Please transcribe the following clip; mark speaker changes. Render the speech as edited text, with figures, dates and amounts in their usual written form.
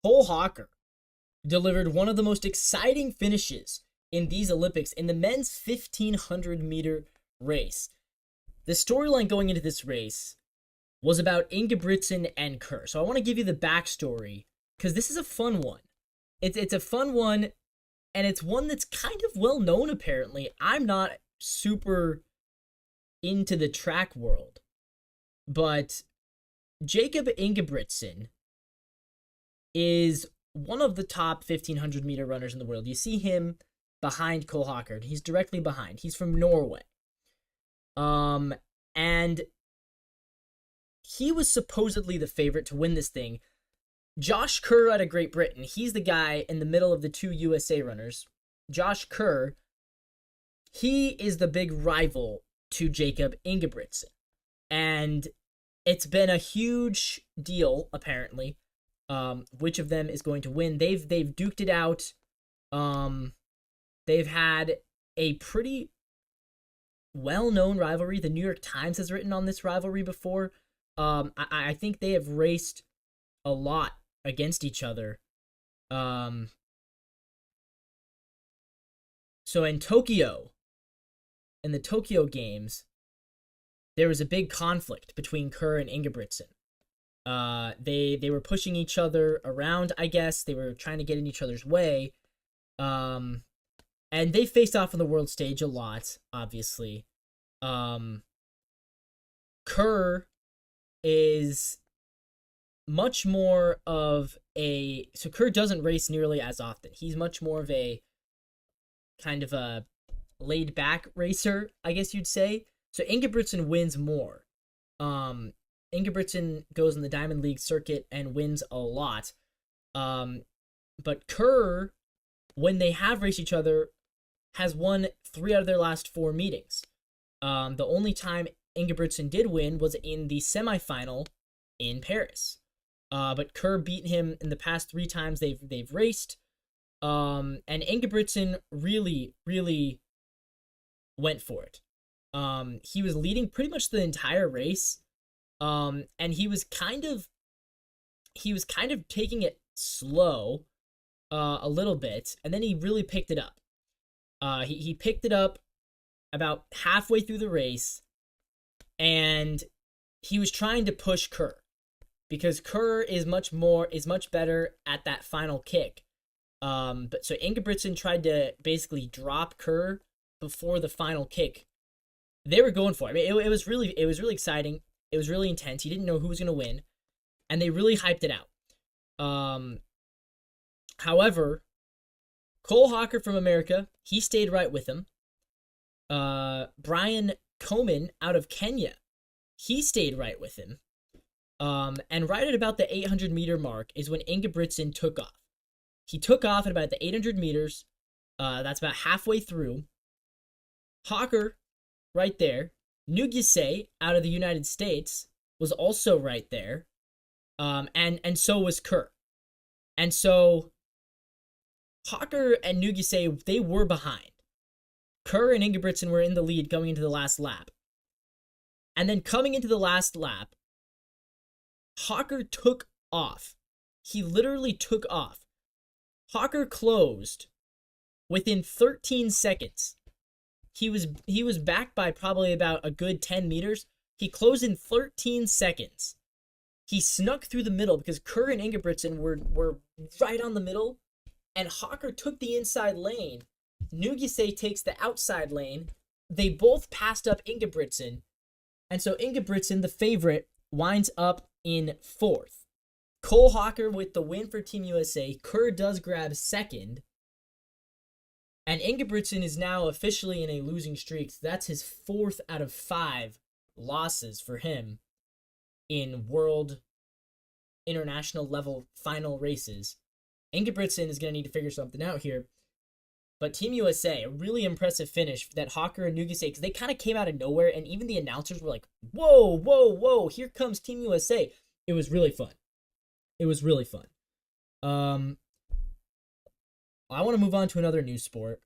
Speaker 1: Cole Hocker delivered one of the most exciting finishes in these Olympics in the men's 1500-meter race. The storyline going into this race was about Ingerbritsen and Kerr. So I want to give you the backstory because this is a fun one. It's a fun one, and it's one that's kind of well known apparently. I'm not super into the track world, but Jacob Ingerbritsen is one of the top 1500-meter runners in the world. You see him behind Cole Hocker. He's directly behind. He's from Norway. And he was supposedly the favorite to win this thing. Josh Kerr out of Great Britain, he's the guy in the middle of the two USA runners. Josh Kerr, he is the big rival to Jacob Ingebrigtsen. And it's been a huge deal, apparently, which of them is going to win. They've duked it out. They've had a pretty well-known rivalry. The New York Times has written on this rivalry before. I think they have raced a lot against each other. So in Tokyo, in the Tokyo Games, there was a big conflict between Kerr and Ingebrigtsen. They were pushing each other around, I guess. They were trying to get in each other's way. And they faced off on the world stage a lot, obviously. Kerr is much more of a... So Kerr doesn't race nearly as often. He's much more of a kind of a laid-back racer, I guess you'd say. So Ingebrigtsen wins more. Ingebrigtsen goes in the Diamond League circuit and wins a lot. But Kerr, when they have raced each other, has won 3 out of their last 4 meetings. The only time Ingebrigtsen did win was in the semifinal in Paris. But Kerr beat him in the past 3 times they've raced. And Ingebrigtsen really, really went for it. He was leading pretty much the entire race. And he was kind of taking it slow a little bit, and then he really picked it up. He picked it up about halfway through the race, and he was trying to push Kerr because Kerr is much better at that final kick. But so Ingebrigtsen tried to basically drop Kerr before the final kick. They were going for it. I mean, it was really exciting. It was really intense. You didn't know who was going to win, and they really hyped it out. However, Cole Hocker from America, he stayed right with him. Brian Coman out of Kenya, he stayed right with him. And right at about the 800-meter mark is when Ingebrigtsen took off. He took off at about the 800 meters. That's about halfway through. Hocker, right there. Nuguse out of the United States was also right there. And so was Kerr. And so Hocker and Nuguse, they were behind. Kerr and Ingebrigtsen were in the lead going into the last lap. And then coming into the last lap, Hocker took off. He literally took off. Hocker closed within 13 seconds. He was back by probably about a good 10 meters. He closed in 13 seconds. He snuck through the middle because Kerr and Ingebrigtsen were right on the middle, and Hocker took the inside lane. Nuguse takes the outside lane. They both passed up Ingebrigtsen, and so Ingebrigtsen, the favorite, winds up in 4th. Cole Hocker with the win for Team USA. Kerr does grab 2nd. And Ingebrigtsen is now officially in a losing streak. So that's his 4th out of 5 losses for him in world international level final races. Ingebrigtsen is going to need to figure something out here. But Team USA, a really impressive finish that Hocker and Nuguse, because they kind of came out of nowhere, and even the announcers were like, whoa, whoa, whoa, here comes Team USA. It was really fun. It was really fun. I want to move on to another new sport.